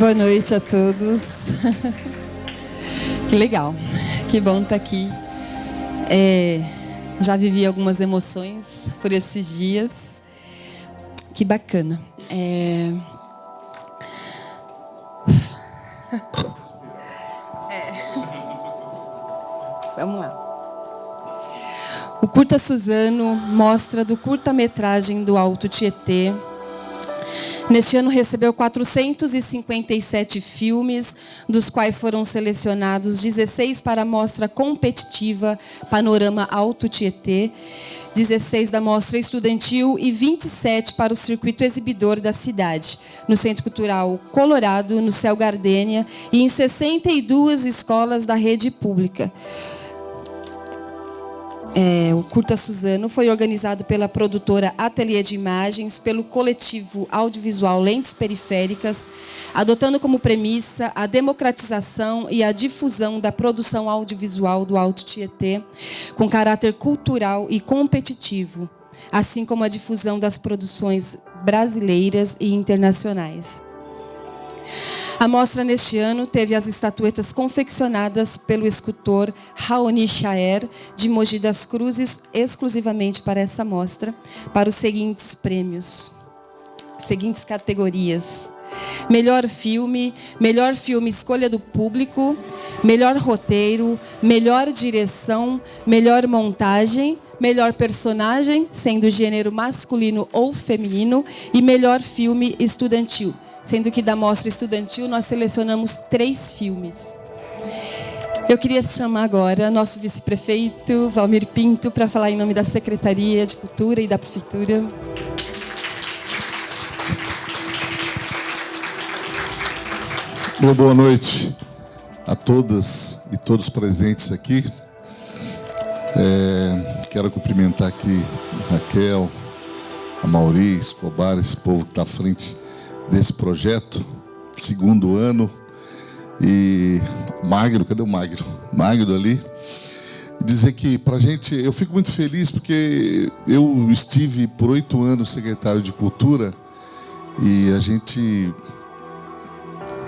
Boa noite a todos. Que legal, que bom estar aqui. Já vivi algumas emoções por esses dias. Que bacana. Vamos lá. O Curta Suzano mostra do curta-metragem do Alto Tietê. Neste ano recebeu 457 filmes, dos quais foram selecionados 16 para a mostra competitiva Panorama Alto Tietê, 16 da mostra estudantil e 27 para o circuito exibidor da cidade, no Centro Cultural Colorado, no Céu Gardênia e em 62 escolas da rede pública. O Curta Suzano foi organizado pela produtora Ateliê de Imagens, pelo coletivo audiovisual Lentes Periféricas, adotando como premissa a democratização e a difusão da produção audiovisual do Alto Tietê, com caráter cultural e competitivo, assim como a difusão das produções brasileiras e internacionais. A mostra neste ano teve as estatuetas confeccionadas pelo escultor Raoni Chaer, de Mogi das Cruzes, exclusivamente para essa mostra, para os seguintes prêmios, seguintes categorias: melhor filme escolha do público, melhor roteiro, melhor direção, melhor montagem, melhor personagem, sendo gênero masculino ou feminino, e melhor filme estudantil, sendo que da mostra estudantil nós selecionamos 3 filmes. Eu queria chamar agora nosso vice-prefeito, Valmir Pinto, para falar em nome da Secretaria de Cultura e da Prefeitura. Boa noite a todas e todos presentes aqui. Quero cumprimentar aqui a Raquel, a Mauri, Escobar, esse povo que está à frente desse projeto, segundo ano, e Magro, cadê o Magro? Magro ali. Dizer que, para a gente, eu fico muito feliz porque eu estive por 8 anos secretário de Cultura e a gente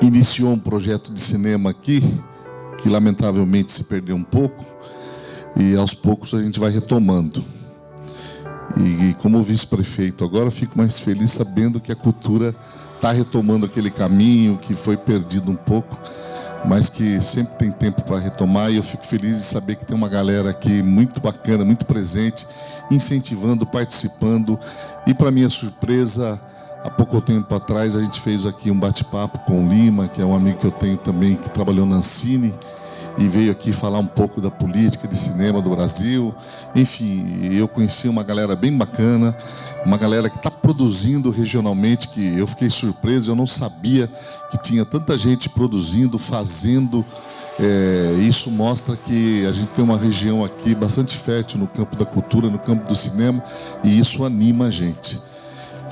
iniciou um projeto de cinema aqui, que lamentavelmente se perdeu um pouco, e aos poucos a gente vai retomando. E como vice-prefeito agora, fico mais feliz sabendo que a cultura está retomando aquele caminho que foi perdido um pouco, mas que sempre tem tempo para retomar, e eu fico feliz de saber que tem uma galera aqui muito bacana, muito presente, incentivando, participando, e para minha surpresa, há pouco tempo atrás a gente fez aqui um bate-papo com o Lima, que é um amigo que eu tenho também, que trabalhou na Ancine, e veio aqui falar um pouco da política de cinema do Brasil. Enfim, eu conheci uma galera bem bacana, uma galera que está produzindo regionalmente, que eu fiquei surpreso, eu não sabia que tinha tanta gente produzindo, fazendo. Isso mostra que a gente tem uma região aqui bastante fértil no campo da cultura, no campo do cinema, e isso anima a gente.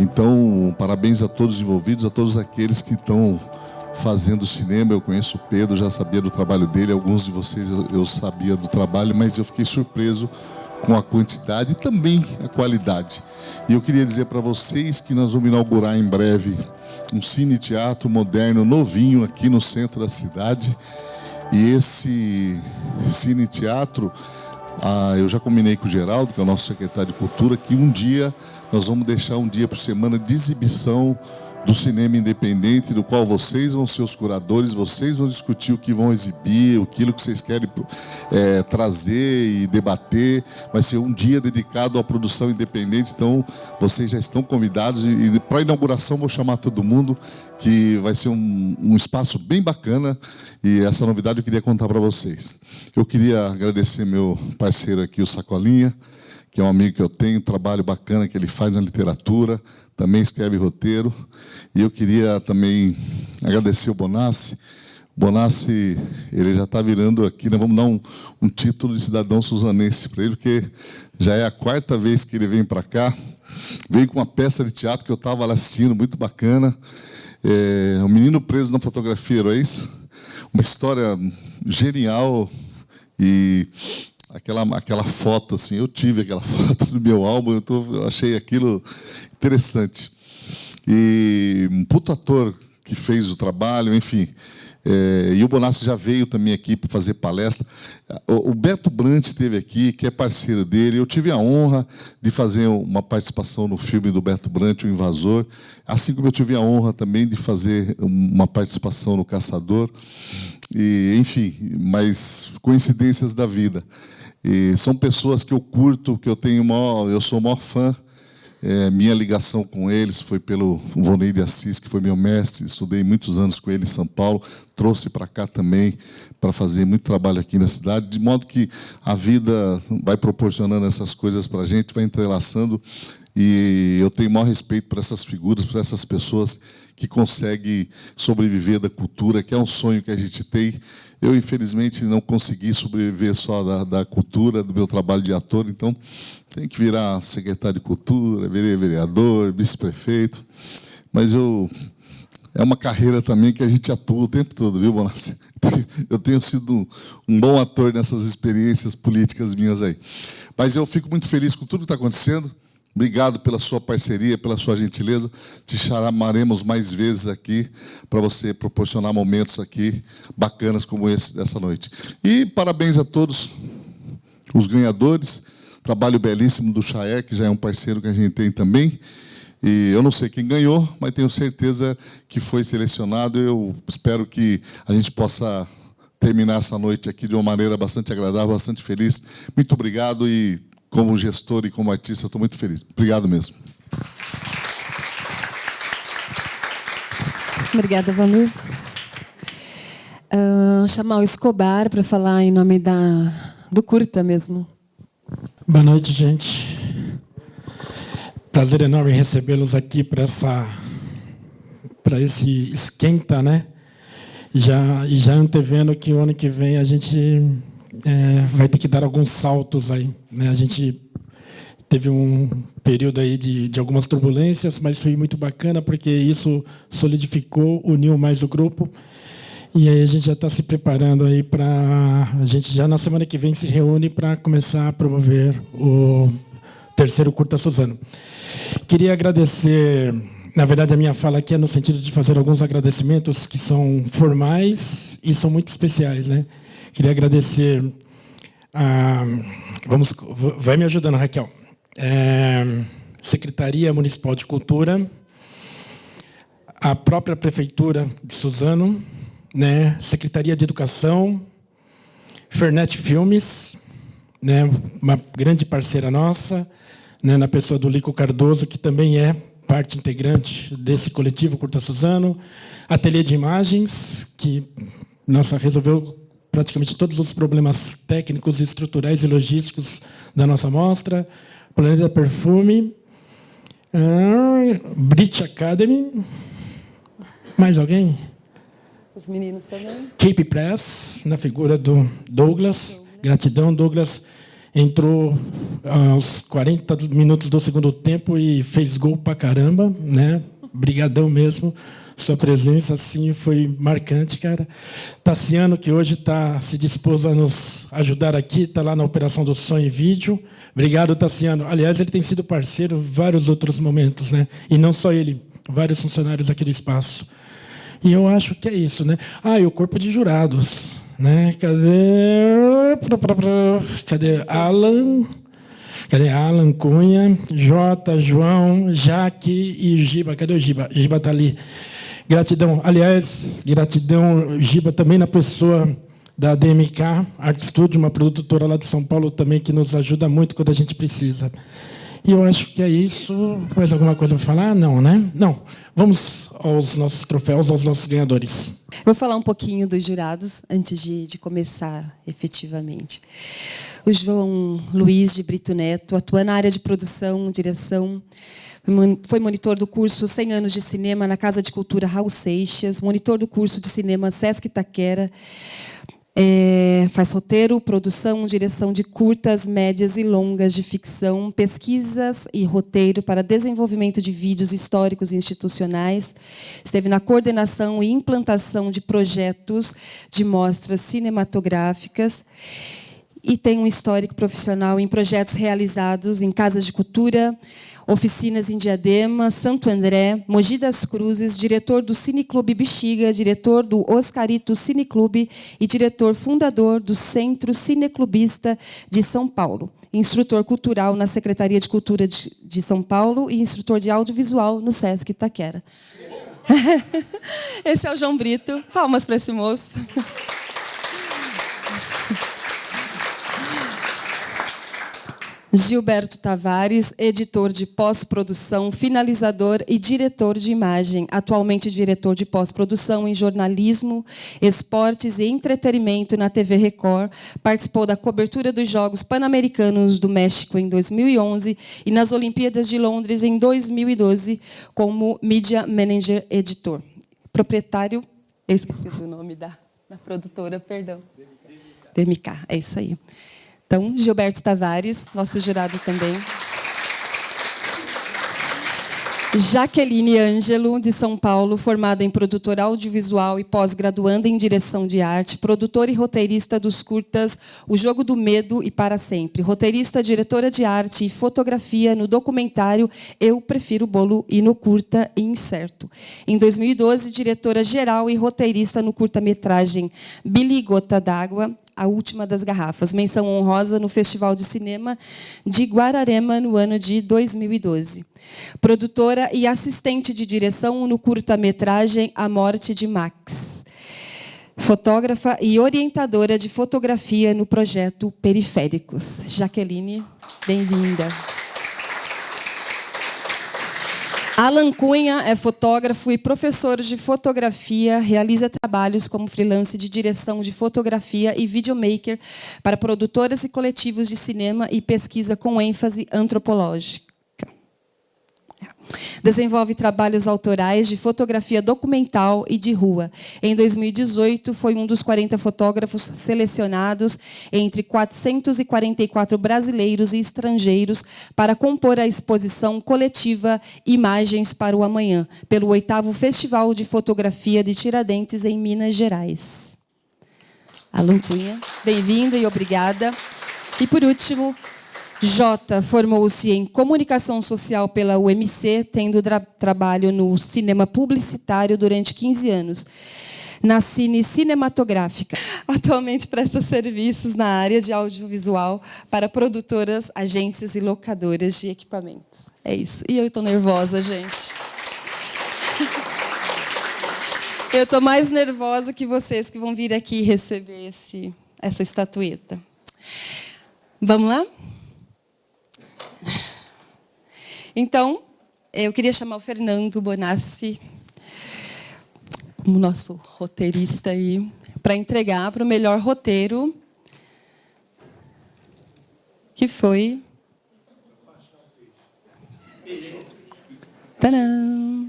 Então, parabéns a todos os envolvidos, a todos aqueles que estão fazendo cinema. Eu conheço o Pedro, já sabia do trabalho dele, alguns de vocês eu sabia do trabalho, mas eu fiquei surpreso com a quantidade e também a qualidade. E eu queria dizer para vocês que nós vamos inaugurar em breve um cine-teatro moderno, novinho, aqui no centro da cidade. E esse cine-teatro, eu já combinei com o Geraldo, que é o nosso secretário de Cultura, que um dia nós vamos deixar um dia por semana de exibição do cinema independente, do qual vocês vão ser os curadores, vocês vão discutir o que vão exibir, aquilo que vocês querem trazer e debater. Vai ser um dia dedicado à produção independente, então vocês já estão convidados, e para a inauguração vou chamar todo mundo, que vai ser um espaço bem bacana, e essa novidade eu queria contar para vocês. Eu queria agradecer meu parceiro aqui, o Sacolinha, que é um amigo que eu tenho, um trabalho bacana que ele faz na literatura, também escreve roteiro. E eu queria também agradecer o Bonassi. O Bonassi, ele já está virando aqui, nós vamos dar um título de cidadão suzanense para ele, porque já é a 4ª vez que ele vem para cá. Veio com uma peça de teatro que eu estava lá assistindo, muito bacana. O Menino Preso na Fotografia, era isso? Uma história genial. E aquela foto, assim, eu tive aquela foto do meu álbum, eu achei aquilo interessante. E um puto ator que fez o trabalho, enfim. E o Bonassi já veio também aqui para fazer palestra. O Beto Brant esteve aqui, que é parceiro dele. Eu tive a honra de fazer uma participação no filme do Beto Brant, O Invasor, assim como eu tive a honra também de fazer uma participação no Caçador. E, enfim, mas coincidências da vida. E são pessoas que eu curto, que eu sou o maior fã. Minha ligação com eles foi pelo Vonei de Assis, que foi meu mestre. Estudei muitos anos com ele em São Paulo, trouxe para cá também para fazer muito trabalho aqui na cidade, de modo que a vida vai proporcionando essas coisas para a gente, vai entrelaçando, e eu tenho o maior respeito por essas figuras, por essas pessoas que conseguem sobreviver da cultura, que é um sonho que a gente tem. Eu, infelizmente, não consegui sobreviver só da cultura, do meu trabalho de ator, então tem que virar secretário de cultura, vereador, vice-prefeito. Mas é uma carreira também que a gente atua o tempo todo, viu, Bonassi? Eu tenho sido um bom ator nessas experiências políticas minhas aí. Mas eu fico muito feliz com tudo que está acontecendo. Obrigado pela sua parceria, pela sua gentileza. Te chamaremos mais vezes aqui para você proporcionar momentos aqui bacanas como esse dessa noite. E parabéns a todos os ganhadores. Trabalho belíssimo do Chaer, que já é um parceiro que a gente tem também. E eu não sei quem ganhou, mas tenho certeza que foi selecionado. Eu espero que a gente possa terminar essa noite aqui de uma maneira bastante agradável, bastante feliz. Muito obrigado e, como gestor e como artista, estou muito feliz. Obrigado mesmo. Obrigada, Valur. Chamar o Escobar para falar em nome do curta mesmo. Boa noite, gente. Prazer enorme recebê-los aqui para esse esquenta, né? Já antevendo que o ano que vem a gente vai ter que dar alguns saltos aí, né? A gente teve um período aí de algumas turbulências, mas foi muito bacana porque isso solidificou, uniu mais o grupo. E aí a gente já está se preparando aí para... A gente já na semana que vem se reúne para começar a promover o terceiro Curta Suzano. Queria agradecer... Na verdade, a minha fala aqui é no sentido de fazer alguns agradecimentos que são formais e são muito especiais, né? Queria agradecer a... Vai me ajudando, Raquel. Secretaria Municipal de Cultura, a própria Prefeitura de Suzano, né, Secretaria de Educação, Fernet Filmes, né, uma grande parceira nossa, né, na pessoa do Lico Cardoso, que também é parte integrante desse coletivo Curta Suzano, Ateliê de Imagens, que resolveu praticamente todos os problemas técnicos, estruturais e logísticos da nossa mostra, Planeta Perfume, Brit Academy, mais alguém? Os meninos também. Cape Press, na figura do Douglas. Gratidão, Douglas entrou aos 40 minutos do segundo tempo e fez gol pra caramba, né? Brigadão mesmo. Sua presença, assim, foi marcante, cara. Tassiano, que hoje se dispôs a nos ajudar aqui, está lá na operação do som e vídeo. Obrigado, Tassiano. Aliás, ele tem sido parceiro em vários outros momentos, né? E não só ele, vários funcionários aqui do espaço. E eu acho que é isso, né? E o corpo de jurados, né? Cadê Alan? Cadê Alan Cunha, Jota, João, Jaque e Giba? Cadê o Giba? Giba está ali. Gratidão. Aliás, gratidão, Giba, também na pessoa da DMK Art Studio, uma produtora lá de São Paulo também, que nos ajuda muito quando a gente precisa. E eu acho que é isso. Mais alguma coisa para falar? Não, né? Não. Vamos aos nossos troféus, aos nossos ganhadores. Vou falar um pouquinho dos jurados antes de começar efetivamente. O João Luiz de Brito Neto atua na área de produção, direção. Foi monitor do curso 100 anos de cinema na Casa de Cultura Raul Seixas, monitor do curso de cinema Sesc Itaquera. Faz roteiro, produção, direção de curtas, médias e longas de ficção, pesquisas e roteiro para desenvolvimento de vídeos históricos e institucionais. Esteve na coordenação e implantação de projetos de mostras cinematográficas e tem um histórico profissional em projetos realizados em casas de cultura, Oficinas em Diadema, Santo André, Mogi das Cruzes, diretor do Cineclube Bexiga, diretor do Oscarito Cineclube e diretor fundador do Centro Cineclubista de São Paulo. Instrutor cultural na Secretaria de Cultura de São Paulo e instrutor de audiovisual no Sesc Itaquera. Esse é o João Brito. Palmas para esse moço. Gilberto Tavares, editor de pós-produção, finalizador e diretor de imagem. Atualmente diretor de pós-produção em jornalismo, esportes e entretenimento na TV Record. Participou da cobertura dos Jogos Pan-Americanos do México em 2011 e nas Olimpíadas de Londres em 2012 como Media Manager Editor. Proprietário, eu esqueci do nome da produtora, perdão. DMK, é isso aí. Então, Gilberto Tavares, nosso jurado também. Jaqueline Ângelo, de São Paulo, formada em produtora audiovisual e pós-graduanda em direção de arte, produtora e roteirista dos curtas O Jogo do Medo e Para Sempre, roteirista, diretora de arte e fotografia no documentário Eu Prefiro Bolo e no curta Incerto. Em 2012, diretora geral e roteirista no curta-metragem Billy Gota d'Água, A Última das Garrafas, menção honrosa no Festival de Cinema de Guararema no ano de 2012. Produtora e assistente de direção no curta-metragem A Morte de Max. Fotógrafa e orientadora de fotografia no projeto Periféricos. Jaqueline, bem-vinda. Alan Cunha é fotógrafo e professor de fotografia, realiza trabalhos como freelance de direção de fotografia e videomaker para produtoras e coletivos de cinema e pesquisa com ênfase antropológica. Desenvolve trabalhos autorais de fotografia documental e de rua. Em 2018, foi um dos 40 fotógrafos selecionados entre 444 brasileiros e estrangeiros para compor a exposição coletiva Imagens para o Amanhã, pelo 8º Festival de Fotografia de Tiradentes, em Minas Gerais. Alan Cunha, bem-vinda e obrigada. E, por último, Jota formou-se em comunicação social pela UMC, tendo trabalho no cinema publicitário durante 15 anos. Na Cine Cinematográfica. Atualmente presta serviços na área de audiovisual para produtoras, agências e locadoras de equipamentos. É isso. E eu estou nervosa, gente. Eu estou mais nervosa que vocês que vão vir aqui receber essa estatueta. Vamos lá? Então, eu queria chamar o Fernando Bonassi, como nosso roteirista aí, para entregar para o melhor roteiro, que foi... Tadã!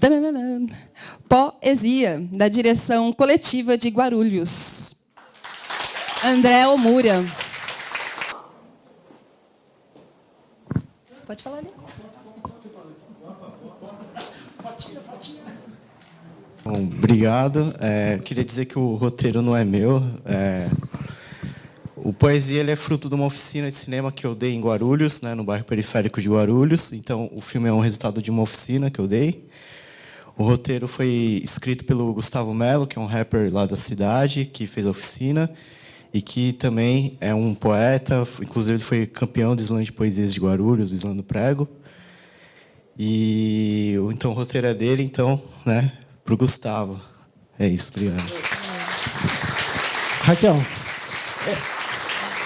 Tadã! Poesia, da direção coletiva de Guarulhos. André Omura. Pode falar ali. Bom, obrigado. Queria dizer que o roteiro não é meu. O Poesia ele é fruto de uma oficina de cinema que eu dei em Guarulhos, né, no bairro periférico de Guarulhos. Então, o filme é um resultado de uma oficina que eu dei. O roteiro foi escrito pelo Gustavo Melo, que é um rapper lá da cidade, que fez a oficina, e que também é um poeta, inclusive ele foi campeão do Slam de Poesias de Guarulhos, do Slam do Prego. E então o roteiro é dele, então, né, para o Gustavo. É isso, obrigado. Raquel.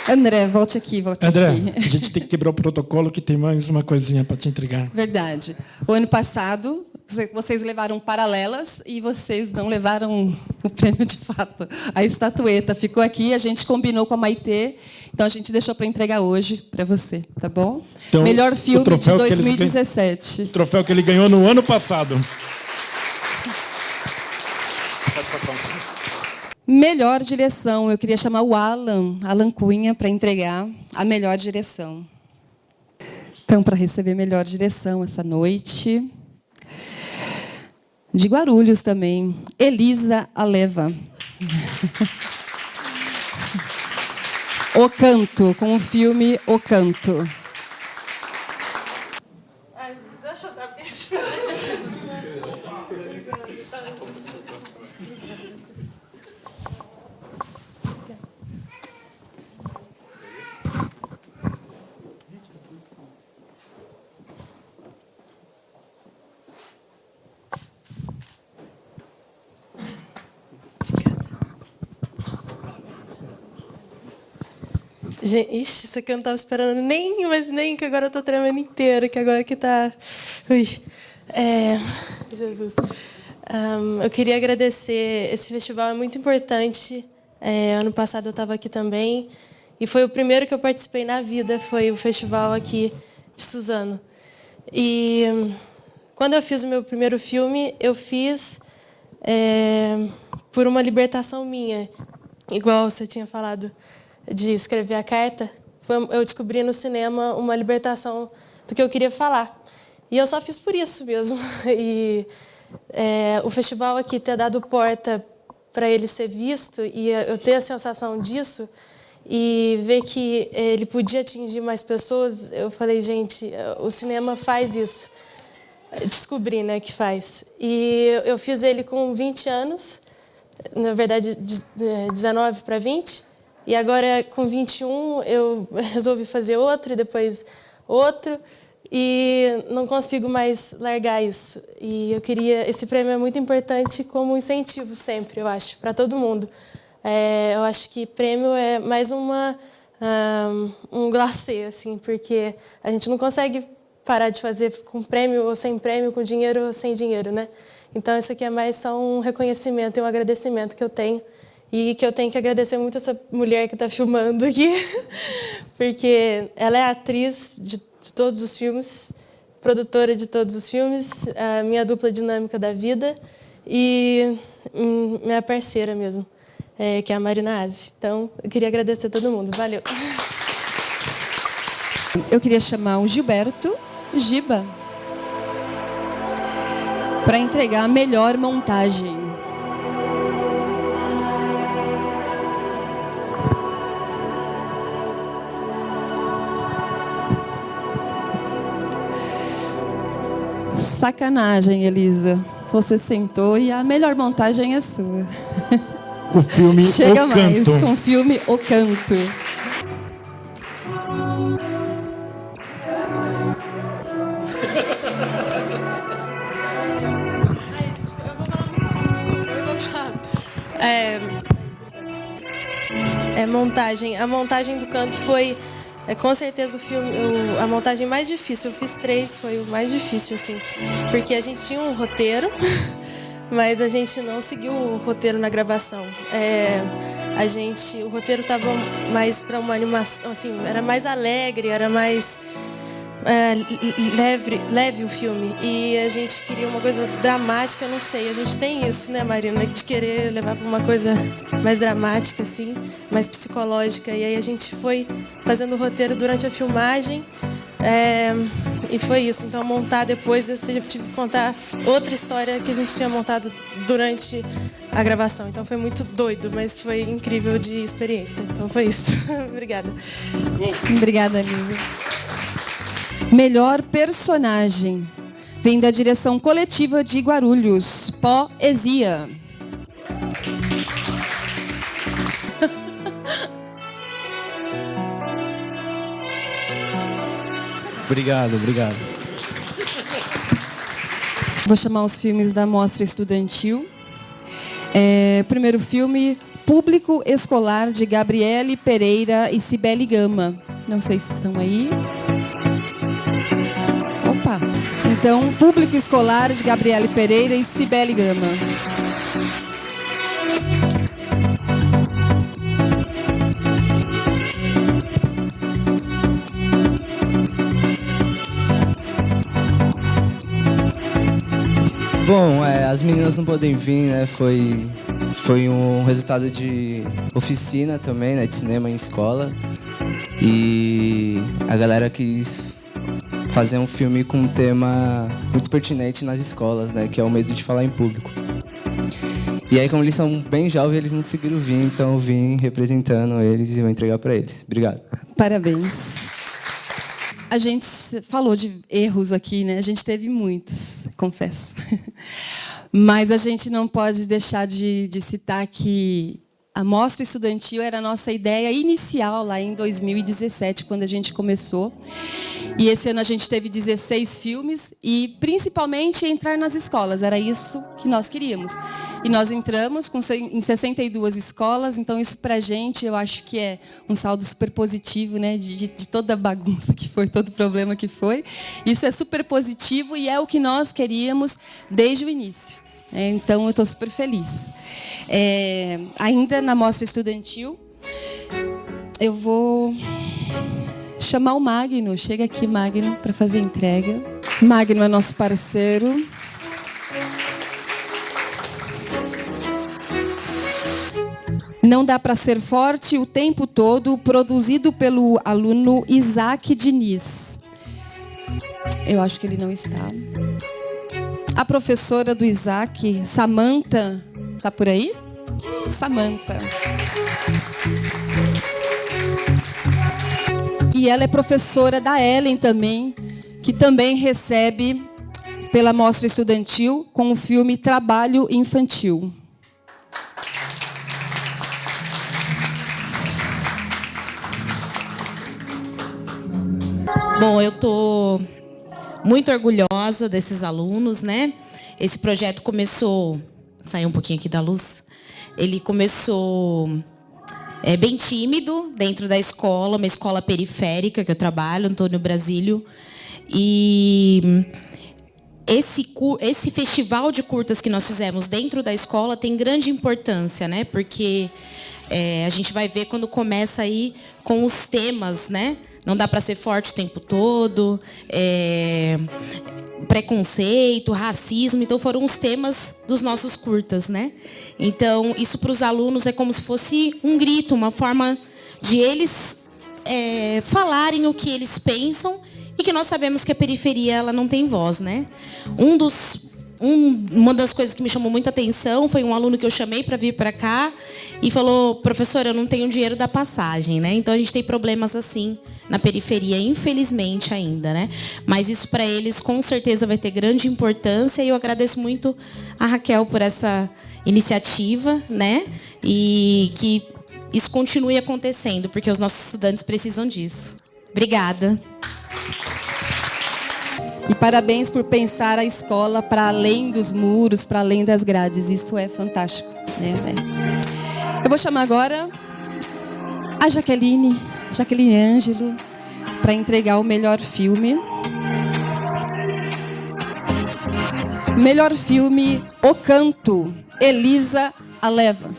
André, volte aqui, André, aqui. a gente tem que quebrar o protocolo, que tem mais uma coisinha para te entregar. Verdade. O ano passado, vocês levaram paralelas e vocês não levaram o prêmio de fato. A estatueta ficou aqui, a gente combinou com a Maitê, então a gente deixou para entregar hoje para você, tá bom? Então, melhor filme de 2017. O troféu que ele ganhou no ano passado. Satisfação. Melhor direção, eu queria chamar o Alan Cunha, para entregar a melhor direção. Então, para receber melhor direção essa noite... De Guarulhos também, Elisa Aleva. O Canto, com o filme O Canto. Deixa eu dar beijo. Gente, ixi, isso aqui eu não estava esperando mas nem que agora eu estou tremendo inteira, que agora que está... Jesus. Eu queria agradecer, esse festival é muito importante. Ano passado eu estava aqui também, e foi o primeiro que eu participei na vida, foi o festival aqui de Suzano. E quando eu fiz o meu primeiro filme, eu fiz por uma libertação minha, igual você tinha falado, de escrever a carta. Eu descobri no cinema uma libertação do que eu queria falar. E eu só fiz por isso mesmo. E o festival aqui ter dado porta para ele ser visto, e eu ter a sensação disso, e ver que ele podia atingir mais pessoas, eu falei, gente, o cinema faz isso. Descobri, né, que faz. E eu fiz ele com 20 anos, na verdade, 19 para 20, e agora, com 21, eu resolvi fazer outro, e depois outro, e não consigo mais largar isso. E eu queria... Esse prêmio é muito importante como incentivo sempre, eu acho, para todo mundo. Eu acho que prêmio é mais um glacê, assim, porque a gente não consegue parar de fazer com prêmio ou sem prêmio, com dinheiro ou sem dinheiro, né? Então, isso aqui é mais só um reconhecimento e um agradecimento que eu tenho. E que eu tenho que agradecer muito essa mulher que está filmando aqui, porque ela é atriz de todos os filmes, produtora de todos os filmes, a minha dupla dinâmica da vida e minha parceira mesmo, que é a Marina Aze. Então, eu queria agradecer a todo mundo. Valeu. Eu queria chamar o Gilberto Giba para entregar a melhor montagem. Sacanagem, Elisa. Você sentou e a melhor montagem é sua. O filme Chega O mais Canto. com o filme O Canto. Montagem. A montagem do canto foi com certeza o filme, a montagem mais difícil. Eu fiz 3, foi o mais difícil, assim, porque a gente tinha um roteiro, mas a gente não seguiu o roteiro na gravação. O roteiro estava mais para uma animação, assim, era mais alegre, era mais leve o filme. E a gente queria uma coisa dramática, não sei. A gente tem isso, né, Marina, de querer levar para uma coisa mais dramática, assim, mais psicológica. E aí a gente foi fazendo o roteiro durante a filmagem. E foi isso. Então, montar depois, eu tive que contar outra história que a gente tinha montado durante a gravação. Então, foi muito doido, mas foi incrível de experiência. Então, foi isso. Obrigada. Obrigada, Lívia. Melhor personagem. Vem da direção coletiva de Guarulhos. Poesia. Obrigado. Vou chamar os filmes da Mostra Estudantil. Primeiro filme, Público Escolar, de Gabriele Pereira e Cibele Gama. Não sei se estão aí. Opa! Então, Público Escolar, de Gabriele Pereira e Cibele Gama. Bom, as meninas não podem vir, né? Foi um resultado de oficina também, né? De cinema em escola. E a galera quis fazer um filme com um tema muito pertinente nas escolas, né? Que é o medo de falar em público. E aí, como eles são bem jovens, eles não conseguiram vir, então eu vim representando eles e vou entregar para eles. Obrigado. Parabéns. A gente falou de erros aqui, né? A gente teve muitos, confesso. Mas a gente não pode deixar de citar que a Mostra Estudantil era a nossa ideia inicial lá em 2017, quando a gente começou. E esse ano a gente teve 16 filmes e, principalmente, entrar nas escolas. Era isso que nós queríamos. E nós entramos em 62 escolas, então isso, para a gente, eu acho que é um saldo super positivo, né, de toda a bagunça que foi, todo o problema que foi. Isso é super positivo e é o que nós queríamos desde o início. Então, eu estou super feliz. Ainda na Mostra Estudantil, eu vou chamar o Magno. Chega aqui, Magno, para fazer a entrega. Magno é nosso parceiro. Não dá para ser forte o tempo todo, produzido pelo aluno Isaac Diniz. Eu acho que ele não está. A professora do Isaac, Samantha, está por aí? Samantha. E ela é professora da Ellen também, que também recebe pela Mostra Estudantil com o filme Trabalho Infantil. Bom, eu estou muito orgulhosa desses alunos, né? Esse projeto começou... Sair um pouquinho aqui da luz. Ele começou bem tímido dentro da escola, uma escola periférica que eu trabalho, Antônio Brasílio. E esse festival de curtas que nós fizemos dentro da escola tem grande importância, né? Porque a gente vai ver quando começa aí com os temas, né? Não dá para ser forte o tempo todo, preconceito, racismo. Então, foram os temas dos nossos curtas, né? Então, isso para os alunos é como se fosse um grito, uma forma de eles falarem o que eles pensam e que nós sabemos que a periferia ela não tem voz, né? Uma das coisas que me chamou muita atenção foi um aluno que eu chamei para vir para cá e falou: professora, eu não tenho dinheiro da passagem, né? Então a gente tem problemas assim na periferia, infelizmente ainda, né? Mas isso para eles com certeza vai ter grande importância e eu agradeço muito a Raquel por essa iniciativa, né? E que isso continue acontecendo, porque os nossos estudantes precisam disso. Obrigada. E parabéns por pensar a escola para além dos muros, para além das grades. Isso é fantástico, né? Eu vou chamar agora a Jaqueline Ângelo, para entregar o melhor filme. Melhor filme, O Canto, Elisa Aleva.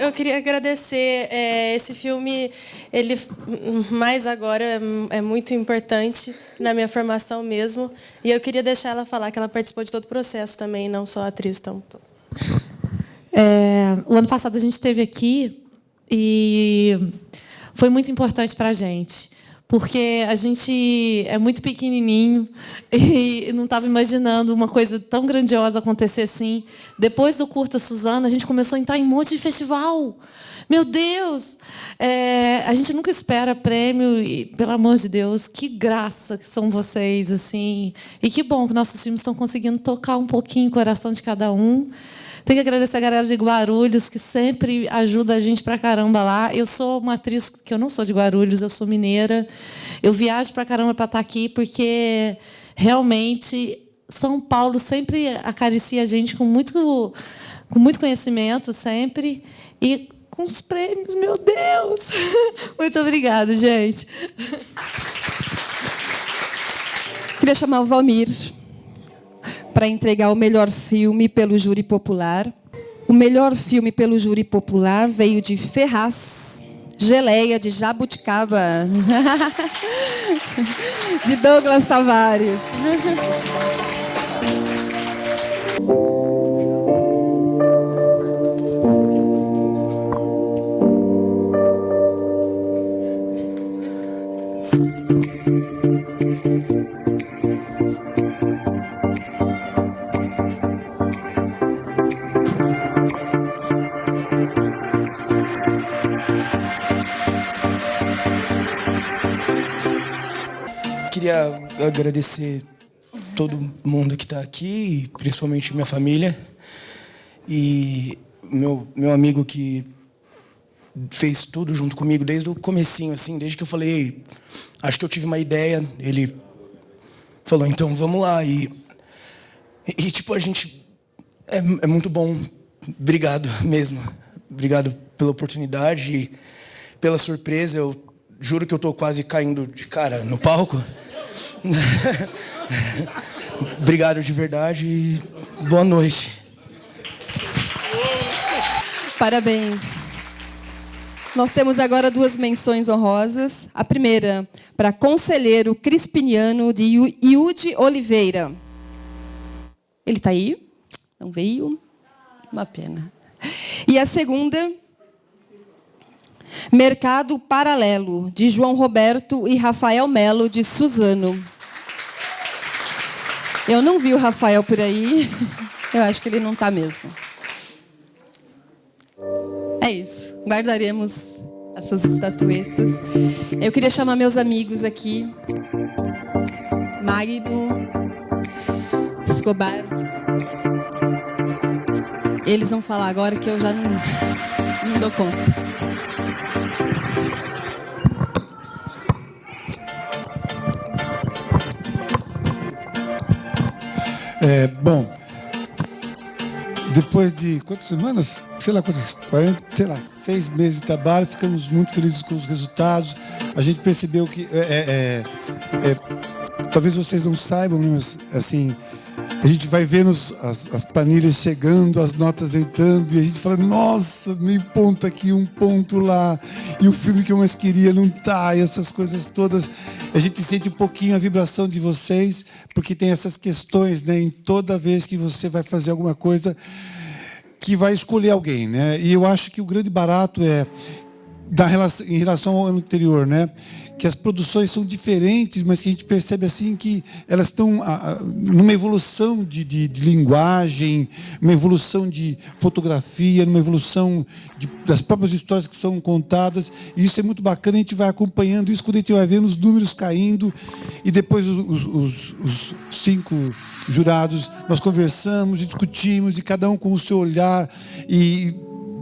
Eu queria agradecer esse filme. Ele, mais agora, é muito importante na minha formação mesmo. E eu queria deixar ela falar que ela participou de todo o processo também, não só a atriz. Então. O ano passado a gente esteve aqui e foi muito importante para a gente. Porque a gente é muito pequenininho e não estava imaginando uma coisa tão grandiosa acontecer assim. Depois do Curta Suzana, a gente começou a entrar em um monte de festival. Meu Deus! A gente nunca espera prêmio e, pelo amor de Deus, que graça que são vocês, assim. E que bom que nossos filmes estão conseguindo tocar um pouquinho o coração de cada um. Tenho que agradecer a galera de Guarulhos, que sempre ajuda a gente pra caramba lá. Eu sou uma atriz que eu não sou de Guarulhos, eu sou mineira. Eu viajo pra caramba para estar aqui, porque realmente São Paulo sempre acaricia a gente com muito conhecimento, sempre. E com os prêmios, meu Deus! Muito obrigada, gente. Queria chamar o Valmir para entregar o melhor filme pelo júri popular. O melhor filme pelo júri popular veio de Ferraz, Geleia, de Jabuticaba, de Douglas Tavares. queria agradecer todo mundo que está aqui, principalmente minha família. E meu amigo que fez tudo junto comigo desde o comecinho, assim, desde que eu falei, ei, acho que eu tive uma ideia, ele falou, então vamos lá. E tipo, a gente é muito bom. Obrigado mesmo. Obrigado pela oportunidade e pela surpresa. Eu juro que eu estou quase caindo de cara no palco. Obrigado de verdade e boa noite. Parabéns. Nós temos agora 2 menções honrosas. A primeira, para conselheiro crispiniano de Iude Oliveira. Ele está aí? Não veio? Uma pena. E a segunda, Mercado Paralelo, de João Roberto e Rafael Melo, de Suzano. Eu não vi o Rafael por aí. Eu acho que ele não está mesmo. É isso. Guardaremos essas estatuetas. Eu queria chamar meus amigos aqui. Magno, Escobar. Eles vão falar agora que eu já não dou conta. Bom, depois de quantas semanas? Sei lá quantas, 40, sei lá, 6 meses de trabalho, ficamos muito felizes com os resultados. A gente percebeu que, talvez vocês não saibam, mas assim, a gente vai vendo as planilhas chegando, as notas entrando, e a gente fala, nossa, meio ponto aqui, um ponto lá, e o filme que eu mais queria não tá, e essas coisas todas. A gente sente um pouquinho a vibração de vocês, porque tem essas questões, né, em toda vez que você vai fazer alguma coisa, que vai escolher alguém, né? E eu acho que o grande barato é em relação ao ano anterior, né? Que as produções são diferentes, mas que a gente percebe assim que elas estão numa evolução de linguagem, uma evolução de fotografia, numa evolução das próprias histórias que são contadas. E isso é muito bacana, a gente vai acompanhando isso quando a gente vai vendo os números caindo e depois os 5 jurados, nós conversamos e discutimos e cada um com o seu olhar e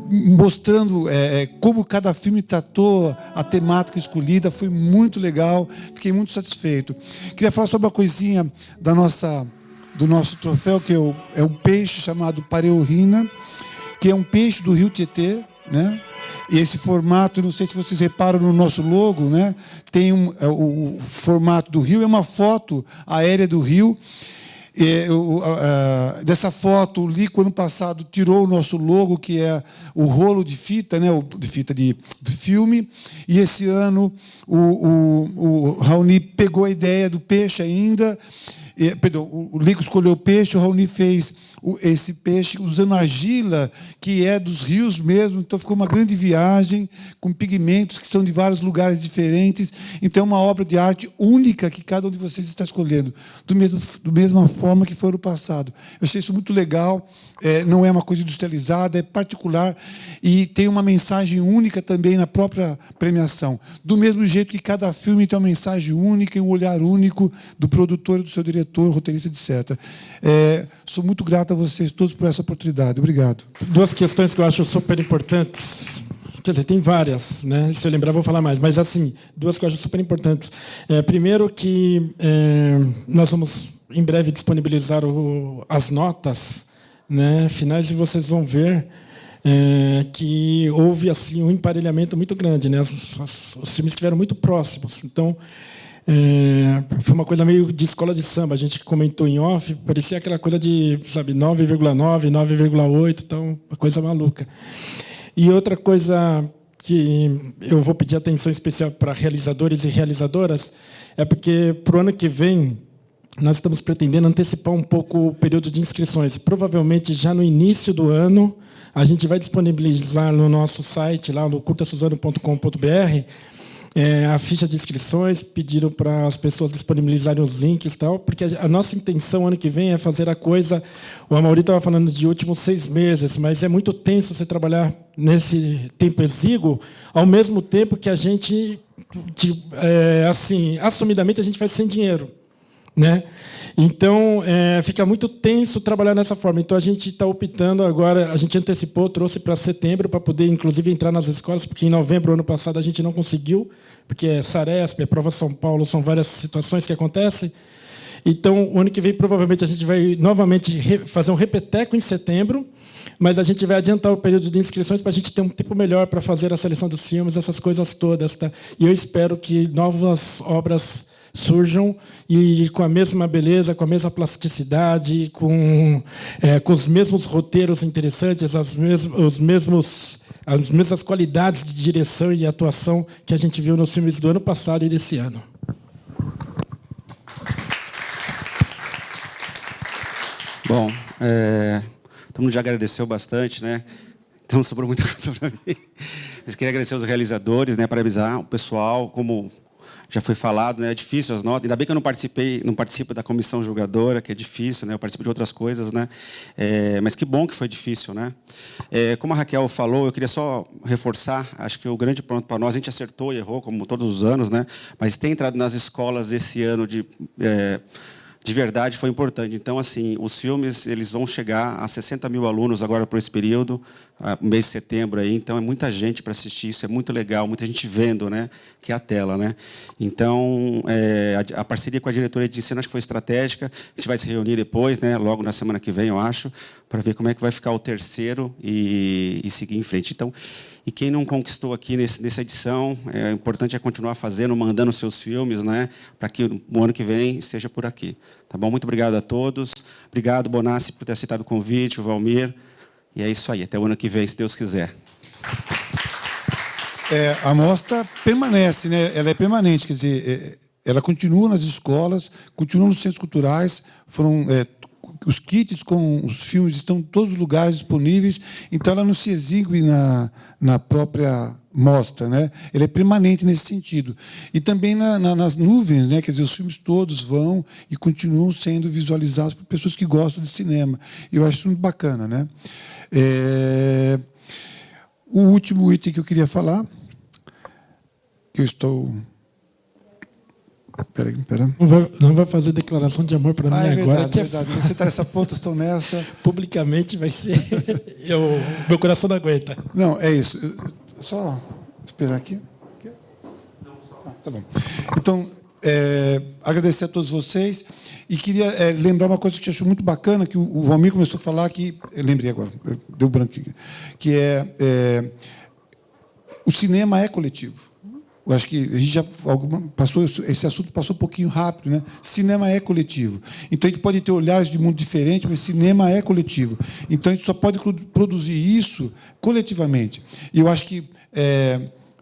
mostrando como cada filme tratou a temática escolhida. Foi muito legal, fiquei muito satisfeito. Queria falar sobre uma coisinha do nosso troféu, que é um peixe chamado pareurrina, que é um peixe do rio Tietê, né? E esse formato, não sei se vocês reparam no nosso logo, né? Tem o formato do rio, é uma foto aérea do rio. Dessa foto, o Lico, ano passado, tirou o nosso logo, que é o rolo de fita, né, de fita de filme, e esse ano o Raoni pegou a ideia do peixe ainda, o Lico escolheu o peixe, o Raoni fez esse peixe usando argila, que é dos rios mesmo, então ficou uma grande viagem, com pigmentos que são de vários lugares diferentes, então é uma obra de arte única que cada um de vocês está escolhendo, da mesma forma que foi no passado. Eu achei isso muito legal, não é uma coisa industrializada, é particular, e tem uma mensagem única também na própria premiação, do mesmo jeito que cada filme tem uma mensagem única e um olhar único do produtor, do seu diretor, roteirista, etc. Sou muito grato a vocês todos por essa oportunidade. Obrigado. 2 questões que eu acho super importantes. Quer dizer, tem várias, né? Se eu lembrar, vou falar mais. Mas, assim, 2 que eu acho super importantes. Primeiro que nós vamos, em breve, disponibilizar as notas, né, finais, e vocês vão ver que houve assim, um emparelhamento muito grande, né? Os filmes estiveram muito próximos. Então, foi uma coisa meio de escola de samba. A gente comentou em off, parecia aquela coisa de, sabe, 9,9, 9,8, então, uma coisa maluca. E outra coisa que eu vou pedir atenção especial para realizadores e realizadoras é porque, para o ano que vem, nós estamos pretendendo antecipar um pouco o período de inscrições. Provavelmente, já no início do ano, a gente vai disponibilizar no nosso site, lá no curtasuzano.com.br, a ficha de inscrições, pediram para as pessoas disponibilizarem os links e tal, porque a nossa intenção ano que vem é fazer a coisa. O Amaury estava falando de últimos 6 meses, mas é muito tenso você trabalhar nesse tempo exíguo, ao mesmo tempo que a gente, assim, assumidamente, a gente faz sem dinheiro, né? Então, fica muito tenso trabalhar dessa forma. Então, a gente está optando agora, a gente antecipou, trouxe para setembro, para poder, inclusive, entrar nas escolas, porque em novembro, ano passado, a gente não conseguiu, porque é Saresp, é Prova São Paulo, são várias situações que acontecem. Então, o ano que vem, provavelmente, a gente vai novamente fazer um repeteco em setembro, mas a gente vai adiantar o período de inscrições para a gente ter um tempo melhor para fazer a seleção dos filmes, essas coisas todas. Tá? E eu espero que novas obras surjam e com a mesma beleza, com a mesma plasticidade, com os mesmos roteiros interessantes, as mesmas qualidades de direção e atuação que a gente viu nos filmes do ano passado e desse ano. Bom, todo mundo já agradeceu bastante, né? Então sobrou muita coisa para mim. Mas queria agradecer aos realizadores, né? Parabenizar o pessoal, como já foi falado, né? É difícil as notas. Ainda bem que eu não participo da comissão julgadora, que é difícil, né? Eu participo de outras coisas, né? Mas que bom que foi difícil, né? Como a Raquel falou, eu queria só reforçar. Acho que o grande ponto para nós, a gente acertou e errou, como todos os anos, né? Mas ter entrado nas escolas esse ano de verdade foi importante. Então, assim, os filmes eles vão chegar a 60 mil alunos agora por esse período, mês de setembro aí. Então, é muita gente para assistir. Isso é muito legal, muita gente vendo, né? Que é a tela, né? Então, a parceria com a diretoria de ensino acho que foi estratégica. A gente vai se reunir depois, né? Logo na semana que vem, eu acho, para ver como é que vai ficar o terceiro e seguir em frente. Então, e quem não conquistou aqui nessa edição, é importante continuar fazendo, mandando seus filmes, né? Para que o ano que vem esteja por aqui. Tá bom? Muito obrigado a todos. Obrigado, Bonassi, por ter aceitado o convite, o Valmir. E é isso aí. Até o ano que vem, se Deus quiser. A mostra permanece, né? Ela é permanente, quer dizer, ela continua nas escolas, continua nos centros culturais, foram os kits com os filmes estão em todos os lugares disponíveis, então ela não se exigue na própria mostra, né? Ela é permanente nesse sentido. E também nas nuvens, né? Quer dizer, os filmes todos vão e continuam sendo visualizados por pessoas que gostam de cinema. E eu acho isso muito bacana, né? O último item que eu queria falar, que eu estou... Espera. Não vai fazer declaração de amor para mim agora. Verdade, verdade. Você está nessa ponta, estou nessa. Publicamente vai ser... meu coração não aguenta. Não, é isso. Só esperar aqui. Tá bom. Então, agradecer a todos vocês. E queria lembrar uma coisa que eu acho muito bacana, que o Valmir começou a falar, que eu lembrei agora, deu branco aqui, que o cinema é coletivo. Eu acho que a gente já passou, esse assunto passou um pouquinho rápido, né? Cinema é coletivo. Então, a gente pode ter olhares de mundo diferentes, mas cinema é coletivo. Então, a gente só pode produzir isso coletivamente. E eu acho que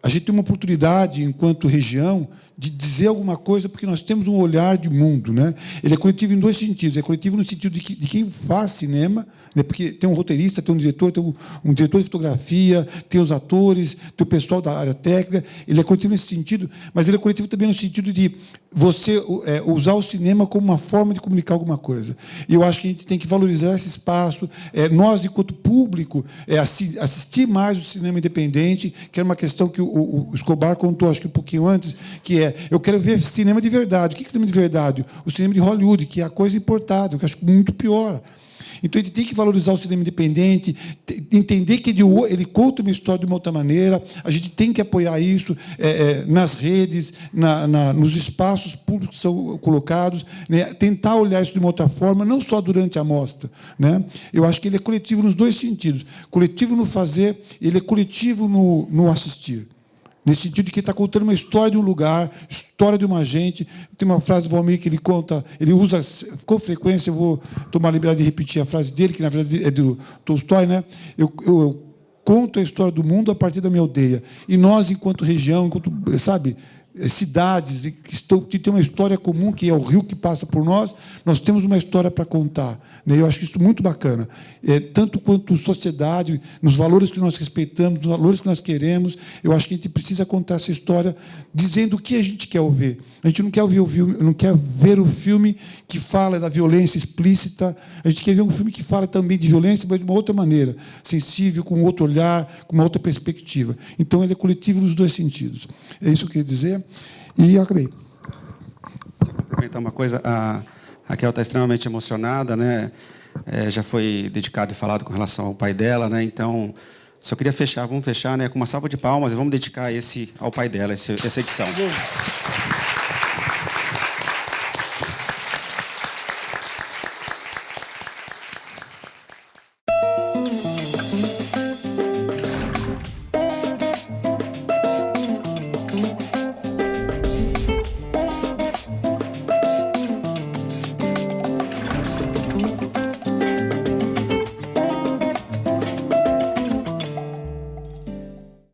a gente tem uma oportunidade, enquanto região, de dizer alguma coisa, porque nós temos um olhar de mundo, né? Ele é coletivo em dois sentidos. É coletivo no sentido de quem faz cinema, né? Porque tem um roteirista, tem um diretor, tem um diretor de fotografia, tem os atores, tem o pessoal da área técnica. Ele é coletivo nesse sentido, mas ele é coletivo também no sentido de você usar o cinema como uma forma de comunicar alguma coisa. E eu acho que a gente tem que valorizar esse espaço. Nós, enquanto público, assistir mais o cinema independente, que era uma questão que o Escobar contou, acho que um pouquinho antes, que eu quero ver cinema de verdade. O que é cinema de verdade? O cinema de Hollywood, que é a coisa importada, que eu acho muito pior. Então, ele tem que valorizar o cinema independente, entender que ele conta uma história de uma outra maneira, a gente tem que apoiar isso nas redes, nos espaços públicos que são colocados, né? Tentar olhar isso de uma outra forma, não só durante a mostra, né? Eu acho que ele é coletivo nos dois sentidos. Coletivo no fazer, ele é coletivo no assistir. Nesse sentido de que ele está contando uma história de um lugar, história de uma gente. Tem uma frase do Valmir que ele conta, ele usa com frequência, eu vou tomar a liberdade de repetir a frase dele, que na verdade é do Tolstói, né? Eu conto a história do mundo a partir da minha aldeia. E nós, enquanto região, sabe, cidades que têm uma história comum, que é o rio que passa por nós, nós temos uma história para contar. Né? Eu acho isso muito bacana. Tanto quanto sociedade, nos valores que nós respeitamos, nos valores que nós queremos, eu acho que a gente precisa contar essa história dizendo o que a gente quer ouvir. A gente não quer ouvir o filme, não quer ver o filme que fala da violência explícita, a gente quer ver um filme que fala também de violência, mas de uma outra maneira, sensível, com outro olhar, com uma outra perspectiva. Então, ele é coletivo nos dois sentidos. É isso que eu queria dizer. E acabei. Só complementar uma coisa, a Raquel está extremamente emocionada, né? Já foi dedicado e falado com relação ao pai dela, né? Então, só queria fechar, vamos fechar, né, com uma salva de palmas e vamos dedicar esse ao pai dela, essa edição.